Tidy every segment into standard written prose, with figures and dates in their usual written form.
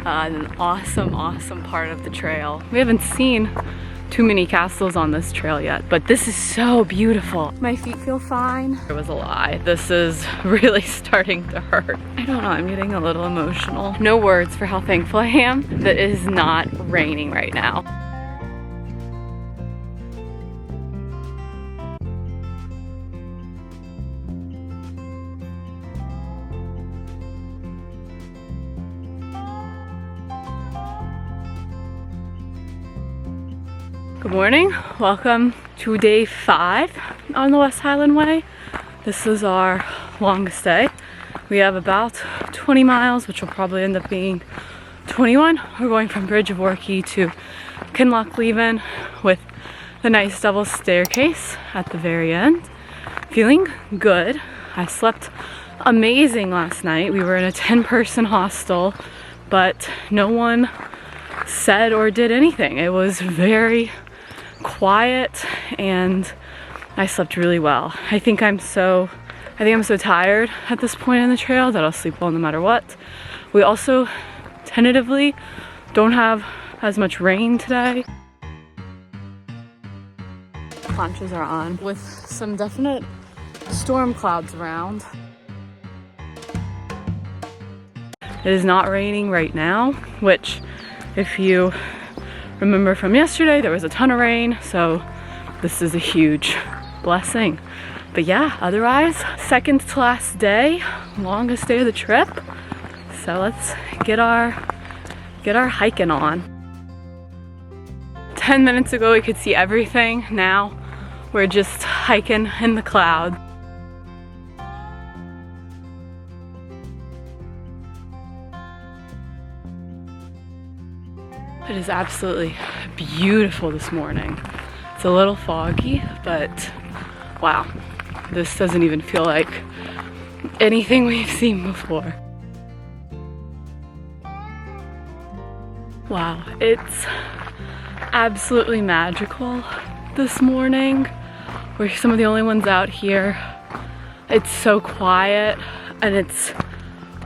an awesome part of the trail. We haven't seen too many castles on this trail yet, but this is so beautiful. My feet feel fine. It was a lie. This is really starting to hurt. I don't know, I'm getting a little emotional. No words for how thankful I am that it is not raining right now. Good morning, welcome to day 5 on the West Highland Way. This is our longest day. We have about 20 miles, which will probably end up being 21. We're going from Bridge of Orkney to Kinlochleven with the nice double staircase at the very end. Feeling good. I slept amazing last night. We were in a 10-person hostel, but no one said or did anything. It was very quiet and I slept really well. I think I'm so tired at this point in the trail that I'll sleep well no matter what. We also tentatively don't have as much rain today. Ponchos are on with some definite storm clouds around. It is not raining right now, which if you remember from yesterday, there was a ton of rain, so this is a huge blessing. But yeah, otherwise, second to last day, longest day of the trip. So let's get our hiking on. 10 minutes ago, we could see everything. Now we're just hiking in the clouds. It is absolutely beautiful this morning. It's a little foggy, but wow, this doesn't even feel like anything we've seen before. Wow, it's absolutely magical this morning. We're some of the only ones out here. It's so quiet and it's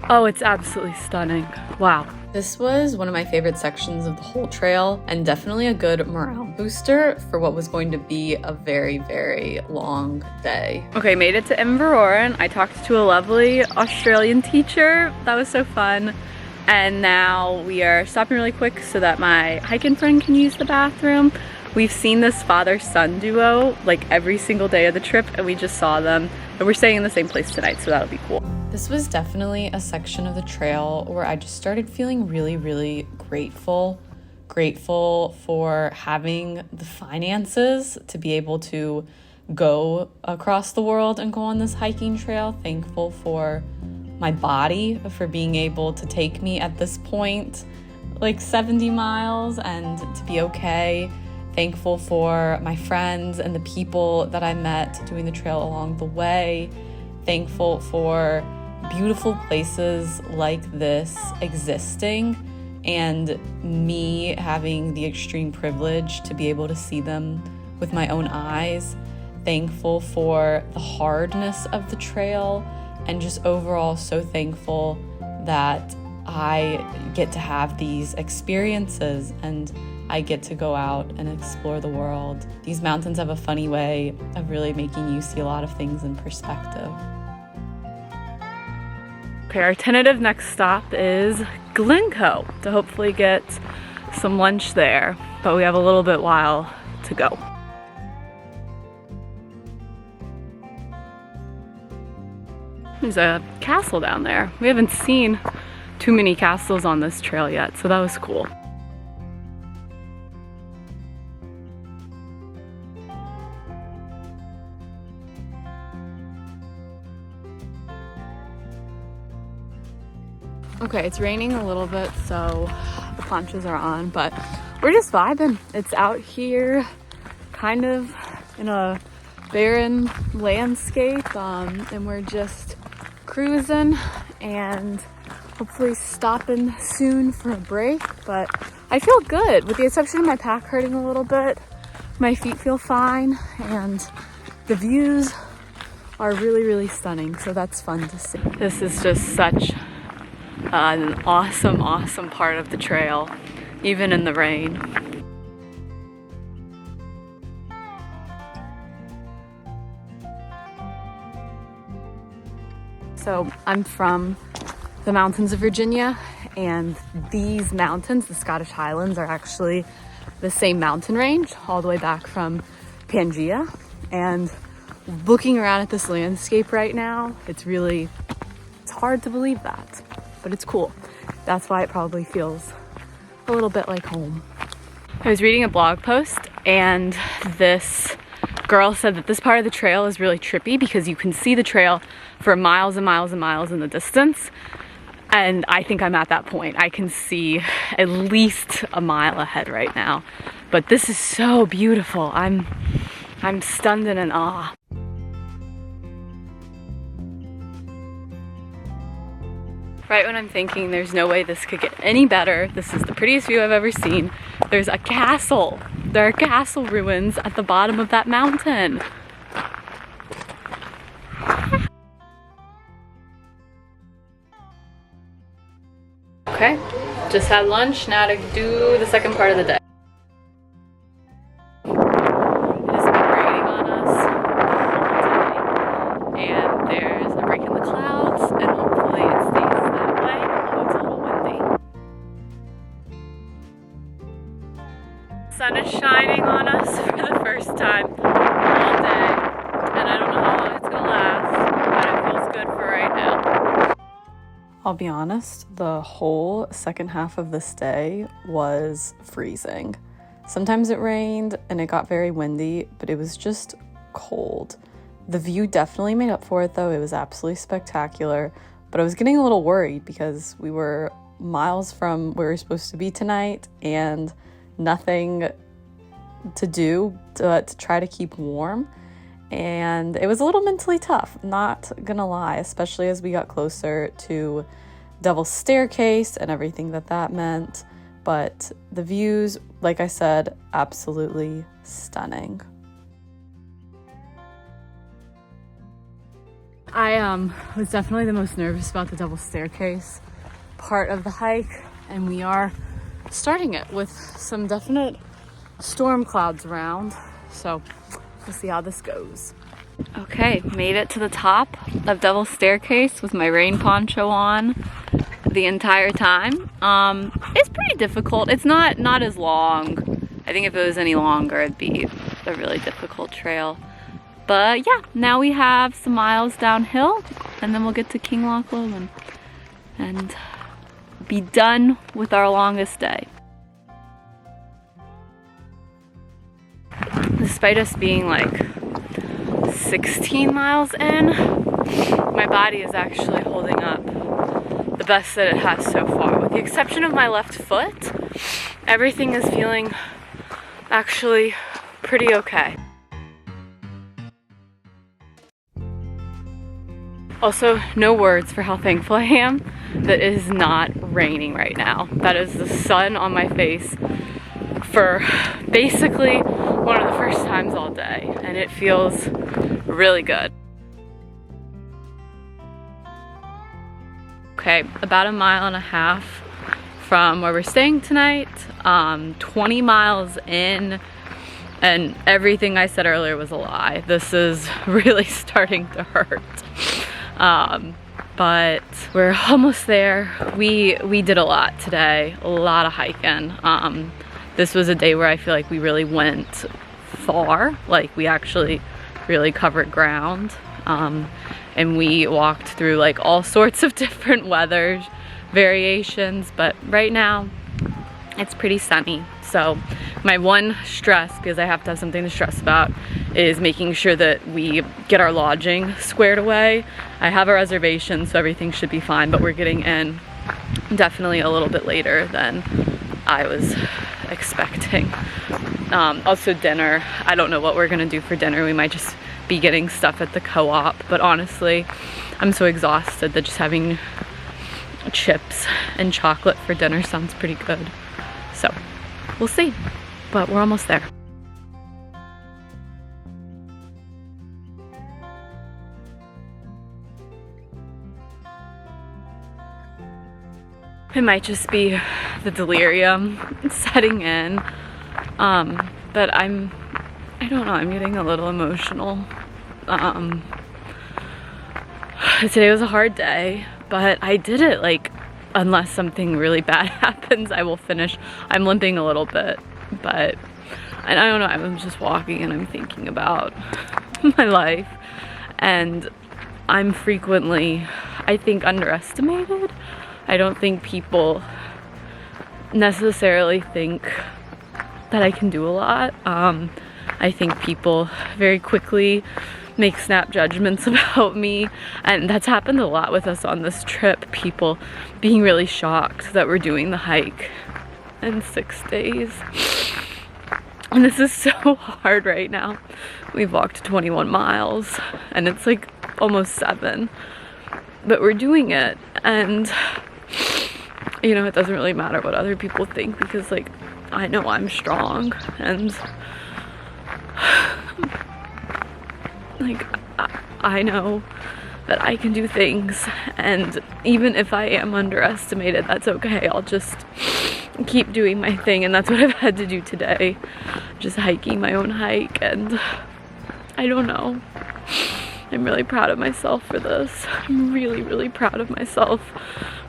absolutely stunning. Wow. This was one of my favorite sections of the whole trail and definitely a good morale booster for what was going to be a very, very long day. Okay, made it to Inversnaid. I talked to a lovely Australian teacher. That was so fun. And now we are stopping really quick so that my hiking friend can use the bathroom. We've seen this father-son duo like every single day of the trip and we just saw them. And we're staying in the same place tonight, so that'll be cool. This was definitely a section of the trail where I just started feeling really, really grateful. Grateful for having the finances to be able to go across the world and go on this hiking trail. Thankful for my body for being able to take me at this point like 70 miles and to be okay. Thankful for my friends and the people that I met doing the trail along the way. Thankful for beautiful places like this existing and me having the extreme privilege to be able to see them with my own eyes. Thankful for the hardness of the trail and just overall so thankful that I get to have these experiences and I get to go out and explore the world. These mountains have a funny way of really making you see a lot of things in perspective. Okay, our tentative next stop is Glencoe to hopefully get some lunch there, but we have a little bit while to go. There's a castle down there. We haven't seen too many castles on this trail yet, so that was cool. Okay, it's raining a little bit, so the ponchos are on, but we're just vibing. It's out here kind of in a barren landscape, and we're just cruising and hopefully stopping soon for a break. But I feel good, with the exception of my pack hurting a little bit. My feet feel fine, and the views are really, really stunning, so that's fun to see. This is just such An awesome, awesome part of the trail, even in the rain. So I'm from the mountains of Virginia, and these mountains, the Scottish Highlands, are actually the same mountain range all the way back from Pangea. And looking around at this landscape right now, it's hard to believe that, but it's cool. That's why it probably feels a little bit like home. I was reading a blog post, and this girl said that this part of the trail is really trippy because you can see the trail for miles and miles and miles in the distance. And I think I'm at that point. I can see at least a mile ahead right now. But this is so beautiful. I'm stunned and in awe. Right when I'm thinking there's no way this could get any better, this is the prettiest view I've ever seen, there's a castle. There are castle ruins at the bottom of that mountain. Okay, just had lunch, now to do the second part of the day. It has been raining on us the whole day, and there's a break in the clouds, and hopefully it stays that way, although it's a little windy. The sun is shining on us for the first time all day, and I don't know how long it's gonna last, but it feels good for right now. I'll be honest, the whole second half of this day was freezing. Sometimes it rained and it got very windy, but it was just cold. The view definitely made up for it though. It was absolutely spectacular, but I was getting a little worried because we were miles from where we were supposed to be tonight and nothing to do to try to keep warm. And it was a little mentally tough, not gonna lie, especially as we got closer to Devil's Staircase and everything that meant. But the views, like I said, absolutely stunning. I was definitely the most nervous about the Devil's Staircase part of the hike, and we are starting it with some definite storm clouds around, so we'll see how this goes. Okay, made it to the top of Devil's Staircase with my rain poncho on the entire time. It's pretty difficult. It's not as long. I think if it was any longer, it'd be a really difficult trail. But yeah, now we have some miles downhill, and then we'll get to Kinlochleven and be done with our longest day. Despite us being like 16 miles in, my body is actually holding up the best that it has so far. With the exception of my left foot, everything is feeling actually pretty okay. Also, no words for how thankful I am that it is not raining right now. That is the sun on my face for basically one of the first times all day, and it feels really good. Okay, about 1.5 miles from where we're staying tonight, 20 miles in, and everything I said earlier was a lie. This is really starting to hurt. But we're almost there. We did a lot today, a lot of hiking. This was a day where I feel like we really went far, like we actually really covered ground. And we walked through like all sorts of different weather variations, but right now it's pretty sunny. So my one stress, because I have to have something to stress about, is making sure that we get our lodging squared away. I have a reservation, so everything should be fine, but we're getting in definitely a little bit later than I was expecting. Also dinner, I don't know what we're gonna do for dinner. We might just be getting stuff at the co-op, but honestly, I'm so exhausted that just having chips and chocolate for dinner sounds pretty good. So we'll see, but we're almost there. it might just be the delirium setting in. But I don't know, I'm getting a little emotional. Today was a hard day, but I did it. Like, unless something really bad happens, I will finish. I'm limping a little bit, but and I don't know, I'm just walking and I'm thinking about my life, and I'm frequently, I think, underestimated. I don't think people necessarily think that I can do a lot. I think people very quickly make snap judgments about me, and that's happened a lot with us on this trip. People being really shocked that we're doing the hike in 6 days. And this is so hard right now. We've walked 21 miles and it's like almost 7, but we're doing it. And you know, it doesn't really matter what other people think, because like, I know I'm strong, and like, I know that I can do things, and even if I am underestimated, that's okay. I'll just keep doing my thing, and that's what I've had to do today. Just hiking my own hike, and I don't know. I'm really proud of myself for this. I'm really, really proud of myself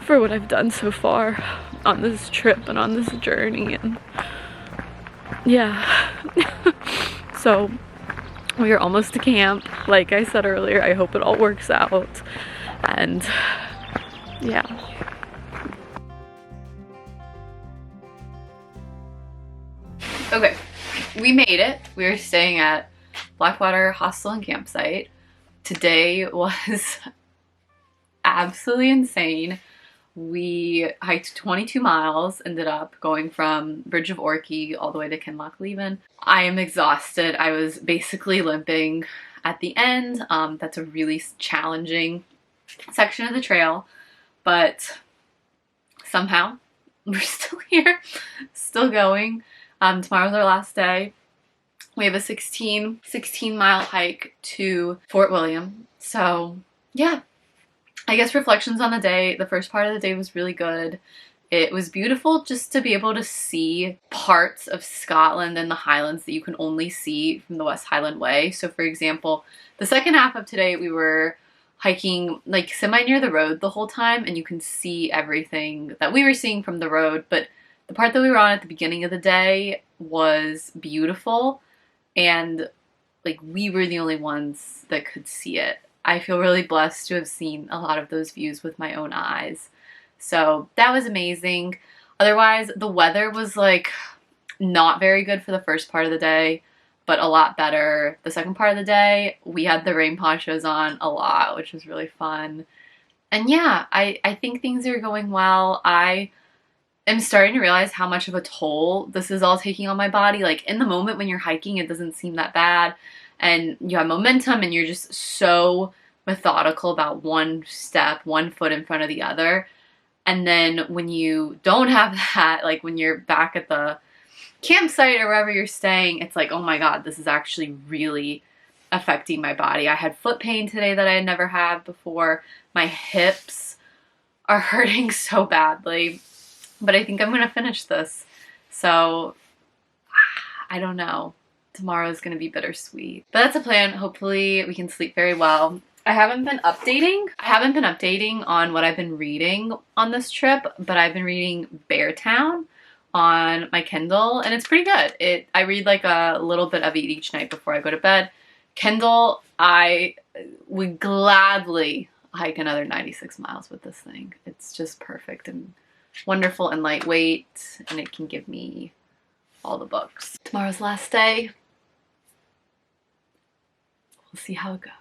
for what I've done so far on this trip and on this journey, and yeah. So we are almost to camp. Like I said earlier, I hope it all works out, and yeah. Okay, we made it. We were staying at Blackwater Hostel and Campsite. Today was absolutely insane. We hiked 22 miles, ended up going from Bridge of Orchy all the way to Kinlochleven. I am exhausted. I was basically limping at the end. That's a really challenging section of the trail, but somehow we're still here, still going. Tomorrow's our last day. We have a 16 mile hike to Fort William. So yeah, I guess reflections on the day. The first part of the day was really good. It was beautiful just to be able to see parts of Scotland and the Highlands that you can only see from the West Highland Way. So for example, the second half of today we were hiking like semi near the road the whole time, and you can see everything that we were seeing from the road. But the part that we were on at the beginning of the day was beautiful, and like we were the only ones that could see it. I feel really blessed to have seen a lot of those views with my own eyes. So that was amazing. Otherwise, the weather was like not very good for the first part of the day, but a lot better the second part of the day. We had the rain ponchos on a lot, which was really fun. And yeah, I think things are going well. I am starting to realize how much of a toll this is all taking on my body. Like in the moment when you're hiking, it doesn't seem that bad, and you have momentum and you're just so methodical about one step, one foot in front of the other. And then when you don't have that, like when you're back at the campsite or wherever you're staying, it's like, oh my God, this is actually really affecting my body. I had foot pain today that I had never had before. My hips are hurting so badly, but I think I'm gonna finish this. So I don't know. Tomorrow is gonna be bittersweet, but that's a plan. Hopefully we can sleep very well. I haven't been updating on what I've been reading on this trip, but I've been reading Beartown on my Kindle, and it's pretty good. I read like a little bit of it each night before I go to bed. Kindle, I would gladly hike another 96 miles with this thing. It's just perfect and wonderful and lightweight, and it can give me all the books. Tomorrow's last day. We'll see how it goes.